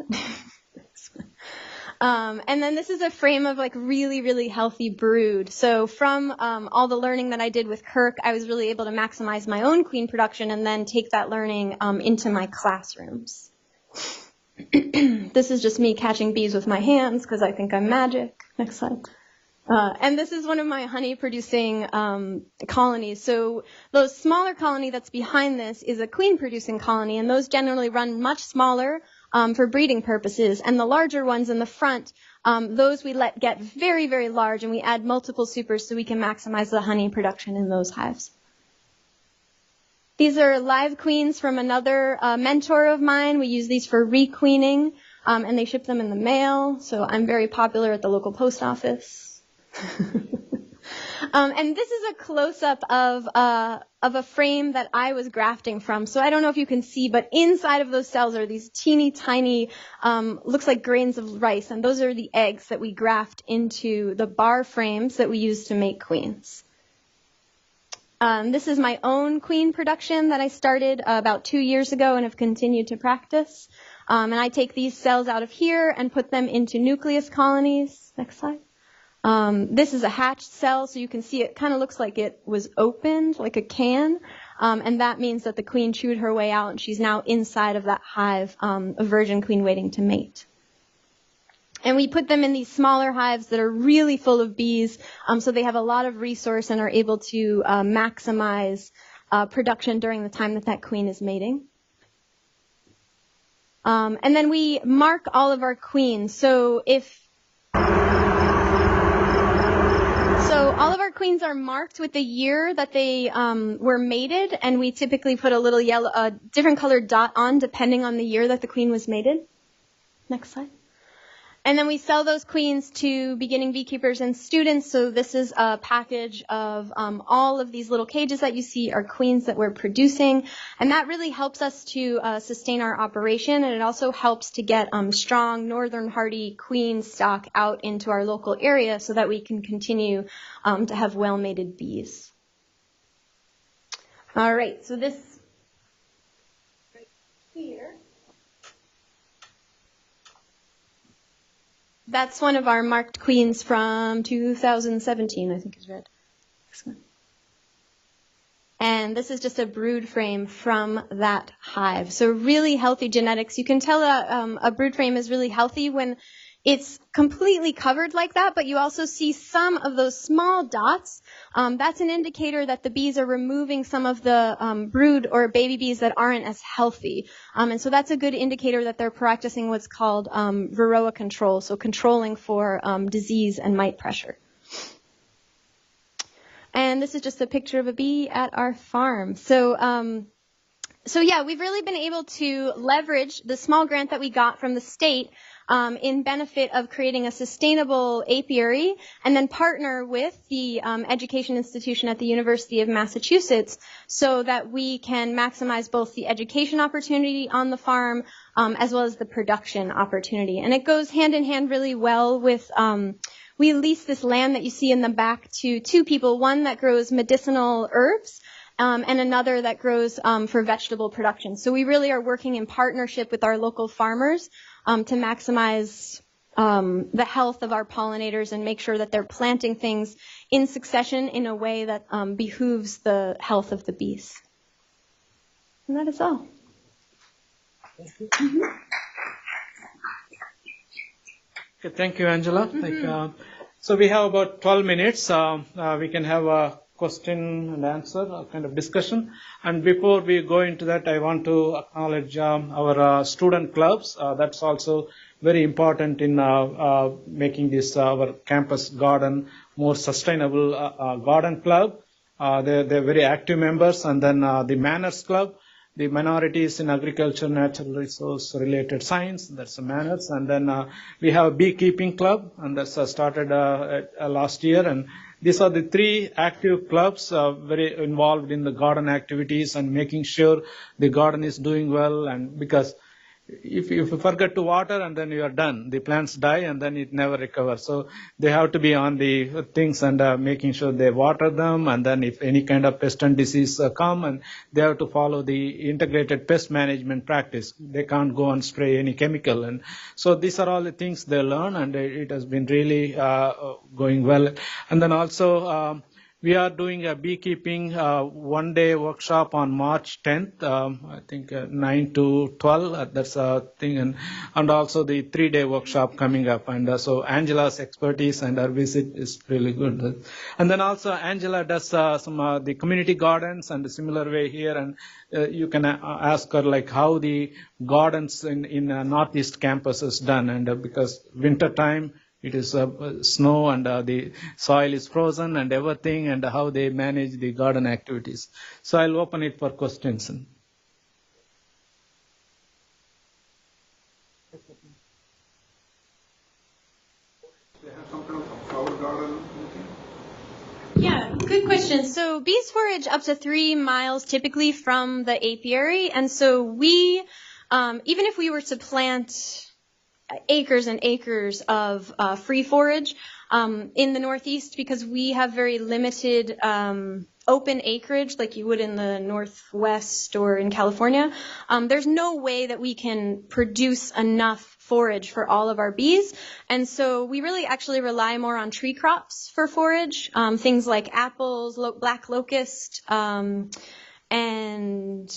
[SPEAKER 11] And then this is a frame of like really, really healthy brood. So from all the learning that I did with Kirk, I was really able to maximize my own queen production and then take that learning into my classrooms. This is just me catching bees with my hands because I think I'm magic. Next slide. And this is one of my honey producing colonies. So the smaller colony that's behind this is a queen producing colony, and those generally run much smaller for breeding purposes. And the larger ones in the front, those we let get very, very large, and we add multiple supers so we can maximize the honey production in those hives. These are live queens from another mentor of mine. We use these for requeening, and they ship them in the mail. So I'm very popular at the local post office. And this is a close-up of a frame that I was grafting from. So I don't know if you can see, but inside of those cells are these teeny tiny, looks like grains of rice, and those are the eggs that we graft into the bar frames that we use to make queens. This is my own queen production that I started about 2 years ago and have continued to practice. And I take these cells out of here and put them into nucleus colonies. Next slide. This is a hatched cell, so you can see it kind of looks like it was opened, like a can, and that means that the queen chewed her way out, and she's now inside of that hive, a virgin queen waiting to mate. And we put them in these smaller hives that are really full of bees, so they have a lot of resource and are able to maximize production during the time that that queen is mating. And then we mark all of our queens. So all of our queens are marked with the year that they were mated, and we typically put a little yellow, different colored dot on depending on the year that the queen was mated. Next slide. And then we sell those queens to beginning beekeepers and students. So this is a package of all of these little cages that you see are queens that we're producing. And that really helps us to sustain our operation. And it also helps to get strong northern hardy queen stock out into our local area so that we can continue to have well-mated bees. All right, so this right here. That's one of our marked queens from 2017, I think is red. And this is just a brood frame from that hive. So really healthy genetics. You can tell a brood frame is really healthy when it's completely covered like that, but you also see some of those small dots. That's an indicator that the bees are removing some of the brood or baby bees that aren't as healthy. And so that's a good indicator that they're practicing what's called varroa control, so controlling for disease and mite pressure. And this is just a picture of a bee at our farm. So yeah, we've really been able to leverage the small grant that we got from the state in benefit of creating a sustainable apiary, and then partner with the education institution at the University of Massachusetts so that we can maximize both the education opportunity on the farm as well as the production opportunity. And it goes hand in hand really well with we lease this land that you see in the back to two people, one that grows medicinal herbs and another that grows for vegetable production. So we really are working in partnership with our local farmers to maximize the health of our pollinators and make sure that they're planting things in succession in a way that behooves the health of the bees. And that is all.
[SPEAKER 1] Thank you.
[SPEAKER 11] Mm-hmm.
[SPEAKER 2] Okay, thank you, Angela. Mm-hmm. So we have about 12 minutes. We can have a question and answer, a kind of discussion. And before we go into that, I want to acknowledge our student clubs. That's also very important in making this our campus garden more sustainable garden club. They're very active members. And then the Manners Club, the minorities in agriculture, natural resource related science, that's the Manners. And then we have a beekeeping club, and that's started last year. And these are the three active clubs very involved in the garden activities and making sure the garden is doing well. And because if you forget to water and then you are done, the plants die and then it never recovers. So they have to be on the things and making sure they water them. And then if any kind of pest and disease come, and they have to follow the integrated pest management practice. They can't go and spray any chemical. And so these are all the things they learn, and it has been really going well. And then also we are doing a beekeeping one-day workshop on March 10th, I think 9 to 12, that's a thing, and also the 3-day workshop coming up. And so Angela's expertise and her visit is really good. And then also Angela does some the community gardens and a similar way here, and you can ask her like how the gardens in Northeast campus is done, and because winter time, it is snow and the soil is frozen and everything, and how they manage the garden activities. So I'll open it for questions.
[SPEAKER 11] Yeah, good question. So bees forage up to 3 miles typically from the apiary, and so we, even if we were to plant acres and acres of free forage in the Northeast, because we have very limited open acreage like you would in the Northwest or in California, there's no way that we can produce enough forage for all of our bees. And so we really actually rely more on tree crops for forage, things like apples, black locust, and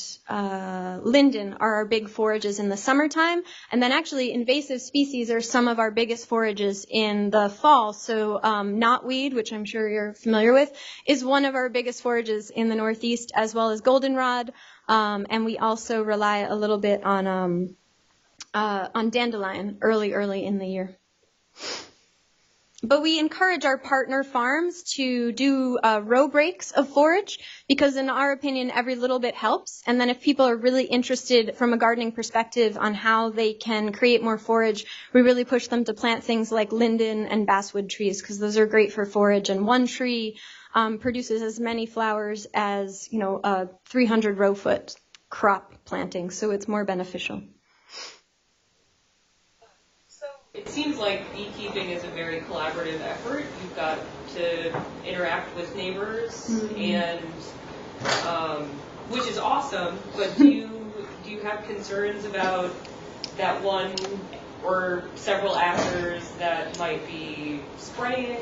[SPEAKER 11] linden are our big forages in the summertime. And then actually invasive species are some of our biggest forages in the fall. So knotweed, which I'm sure you're familiar with, is one of our biggest forages in the Northeast, as well as goldenrod. And we also rely a little bit on dandelion early in the year. But we encourage our partner farms to do row breaks of forage because, in our opinion, every little bit helps. And then if people are really interested from a gardening perspective on how they can create more forage, we really push them to plant things like linden and basswood trees because those are great for forage. And one tree produces as many flowers as, a 300 row foot crop planting, so it's more beneficial.
[SPEAKER 12] It seems like beekeeping is a very collaborative effort. You've got to interact with neighbors, and which is awesome. But do you have concerns about that one or several actors that might be spraying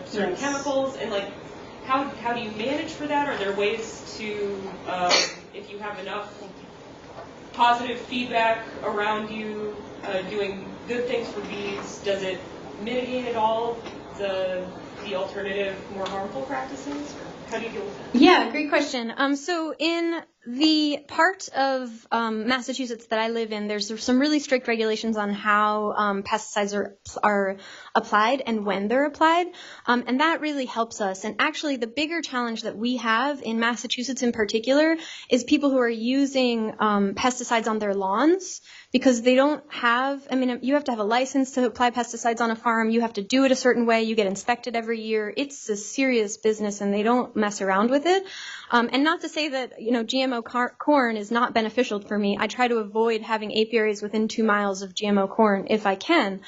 [SPEAKER 12] certain chemicals? And how do you manage for that? Are there ways to, if you have enough positive feedback around you, doing good things for bees, does it mitigate at all the alternative, more harmful practices? How do you deal with that?
[SPEAKER 11] Yeah, great question. So in the part of Massachusetts that I live in, there's some really strict regulations on how pesticides are applied and when they're applied, and that really helps us. And actually, the bigger challenge that we have in Massachusetts in particular is people who are using pesticides on their lawns because they don't have, you have to have a license to apply pesticides on a farm. You have to do it a certain way. You get inspected every year. It's a serious business, and they don't mess around with it. And not to say that, GMO corn is not beneficial for me. I try to avoid having apiaries within 2 miles of GMO corn if I can.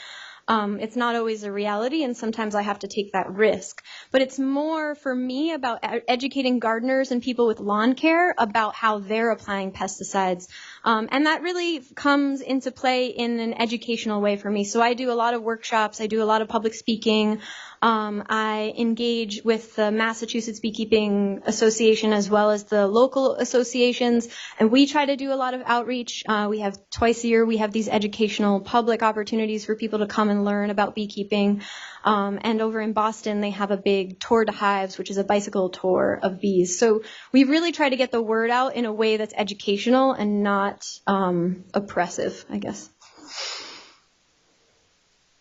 [SPEAKER 11] It's not always a reality, and sometimes I have to take that risk. But it's more for me about educating gardeners and people with lawn care about how they're applying pesticides. And that really comes into play in an educational way for me. So I do a lot of workshops. I do a lot of public speaking. I engage with the Massachusetts Beekeeping Association as well as the local associations, and we try to do a lot of outreach. We have twice a year, we have these educational public opportunities for people to come and learn about beekeeping. And over in Boston, they have a big tour to hives, which is a bicycle tour of bees. So we really try to get the word out in a way that's educational and not oppressive, I guess.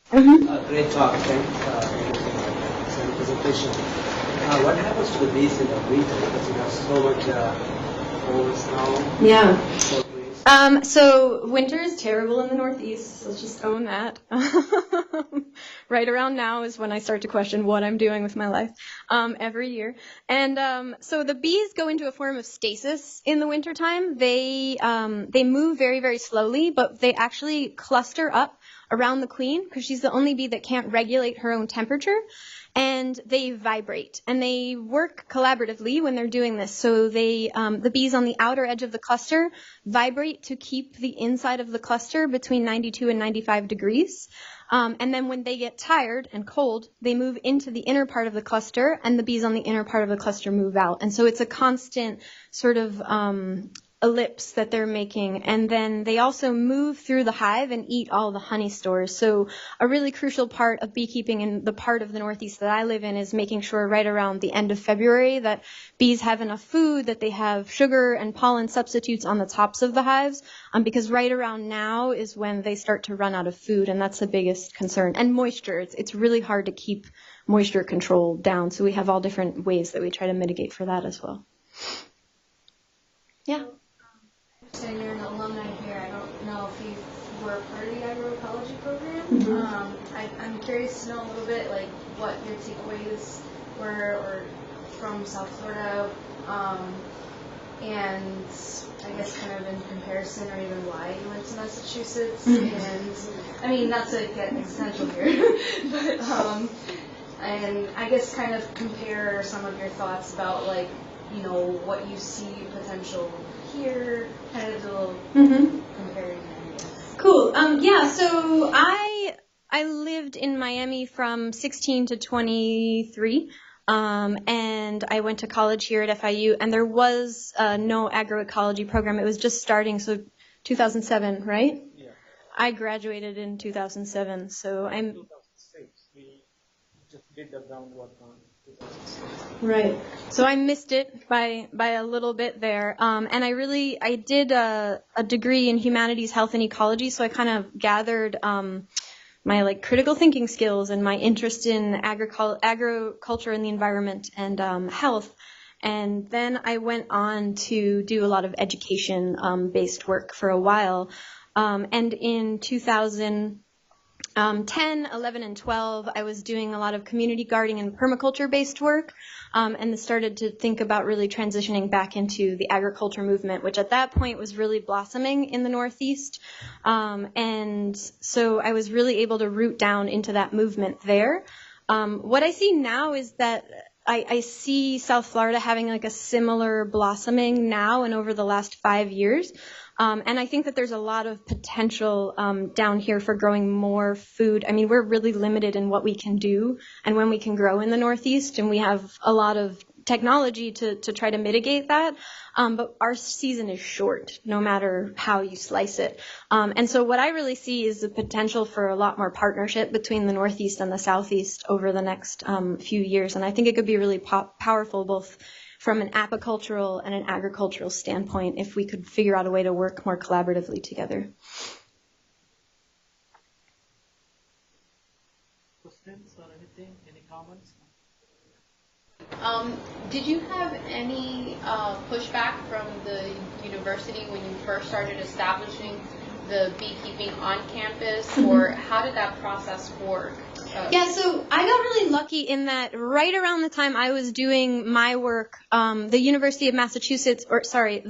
[SPEAKER 13] Great talk, thanks. Excellent presentation. What happens to the bees in the winter because you have so much cold snow?
[SPEAKER 11] Yeah. So winter is terrible in the Northeast. So let's just own that. Right around now is when I start to question what I'm doing with my life every year. And so the bees go into a form of stasis in the wintertime. They move very, very slowly, but they actually cluster up around the queen because she's the only bee that can't regulate her own temperature, and they vibrate, and they work collaboratively when they're doing this. So the bees on the outer edge of the cluster vibrate to keep the inside of the cluster between 92 and 95 degrees. And then when they get tired and cold, they move into the inner part of the cluster, and the bees on the inner part of the cluster move out. And so it's a constant sort of ellipse that they're making. And then they also move through the hive and eat all the honey stores. So a really crucial part of beekeeping in the part of the Northeast that I live in is making sure right around the end of February that bees have enough food, that they have sugar and pollen substitutes on the tops of the hives, because right around now is when they start to run out of food, and that's the biggest concern. And moisture. It's really hard to keep moisture control down, so we have all different ways that we try to mitigate for that as well. Yeah.
[SPEAKER 14] So you're an alumni here. I don't know if you were part of the agroecology program.
[SPEAKER 11] Mm-hmm.
[SPEAKER 14] I'm curious to know a little bit like what your takeaways were or from South Florida, and I guess kind of in comparison or even why you went to Massachusetts. And I mean, not to get existential here, but and I guess kind of compare some of your thoughts about like, what you see potential here, kind of a little comparing.
[SPEAKER 11] Cool. So I lived in Miami from 16 to 23. And I went to college here at FIU, and there was no agroecology program. It was just starting, so 2007, right?
[SPEAKER 2] Yeah.
[SPEAKER 11] I graduated in 2007, so I'm...
[SPEAKER 2] 2006, we just did the groundwork on 2006.
[SPEAKER 11] Right. So I missed it by a little bit there. And I did a degree in humanities, health, and ecology, so I kind of gathered my critical thinking skills and my interest in agriculture and the environment and health. And then I went on to do a lot of education based work for a while. And in 2010, 11, and 12, I was doing a lot of community gardening and permaculture-based work, and started to think about really transitioning back into the agriculture movement, which at that point was really blossoming in the Northeast. And so I was really able to root down into that movement there. What I see now is that I see South Florida having a similar blossoming now and over the last 5 years. And I think that there's a lot of potential down here for growing more food. I mean, we're really limited in what we can do and when we can grow in the Northeast, and we have a lot of technology to try to mitigate that. But our season is short, no matter how you slice it. And so what I really see is the potential for a lot more partnership between the Northeast and the Southeast over the next few years. And I think it could be really powerful both from an apicultural and an agricultural standpoint if we could figure out a way to work more collaboratively together.
[SPEAKER 2] Questions or anything? Any comments?
[SPEAKER 15] Did you have any pushback from the university when you first started establishing the beekeeping on campus, or how did that process work?
[SPEAKER 11] Yeah, so I got really lucky in that right around the time I was doing my work, the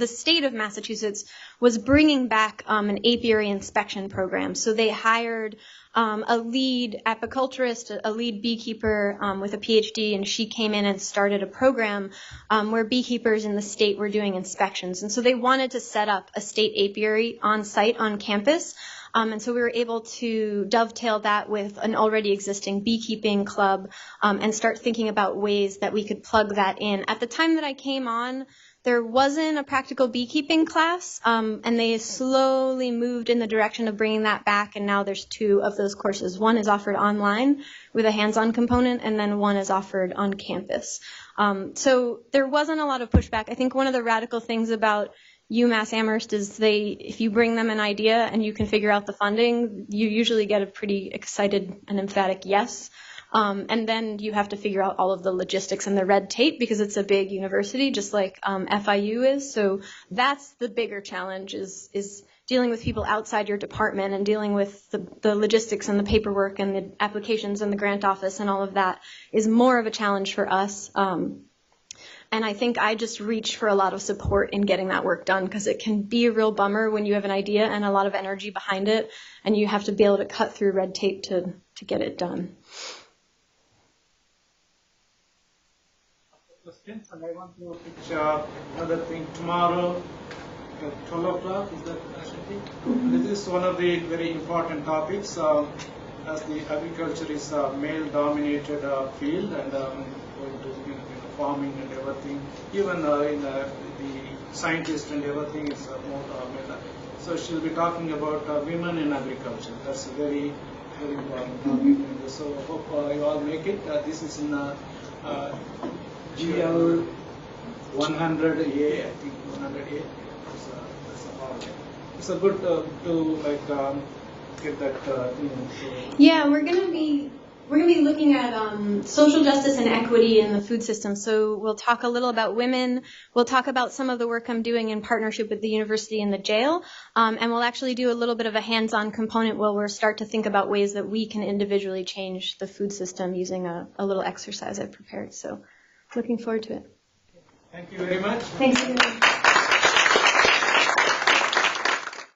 [SPEAKER 11] state of Massachusetts was bringing back an apiary inspection program. So they hired a lead apiculturist, a lead beekeeper with a PhD, and she came in and started a program where beekeepers in the state were doing inspections. And so they wanted to set up a state apiary on site on campus. And so we were able to dovetail that with an already existing beekeeping club and start thinking about ways that we could plug that in. At the time that I came on, there wasn't a practical beekeeping class, and they slowly moved in the direction of bringing that back, and now there's 2 of those courses. One is offered online with a hands-on component, and then one is offered on campus. So there wasn't a lot of pushback. I think one of the radical things about UMass Amherst is if you bring them an idea and you can figure out the funding, you usually get a pretty excited and emphatic yes. And then you have to figure out all of the logistics and the red tape because it's a big university, just like FIU is. So that's the bigger challenge is dealing with people outside your department and dealing with the logistics and the paperwork and the applications and the grant office and all of that is more of a challenge for us. And I think I just reach for a lot of support in getting that work done because it can be a real bummer when you have an idea and a lot of energy behind it, and you have to be able to cut through red tape to get it done.
[SPEAKER 2] Questions? And I want to pitch another thing tomorrow at 12 o'clock. Is that This is one of the very important topics as the agriculture is a male-dominated field and going to farming and everything, even in the scientists and everything is more male. So she'll be talking about women in agriculture. That's a very, very important topic. And so hope you all make it. This is in GL 100A, I think 100A. It's a good to get that thing.
[SPEAKER 11] Yeah, we're gonna be looking at social justice and equity in the food system. So we'll talk a little about women. We'll talk about some of the work I'm doing in partnership with the university and the jail. And we'll actually do a little bit of a hands-on component where we'll start to think about ways that we can individually change the food system using a little exercise I've prepared. So looking forward to it.
[SPEAKER 2] Thank you very much.
[SPEAKER 11] Thanks.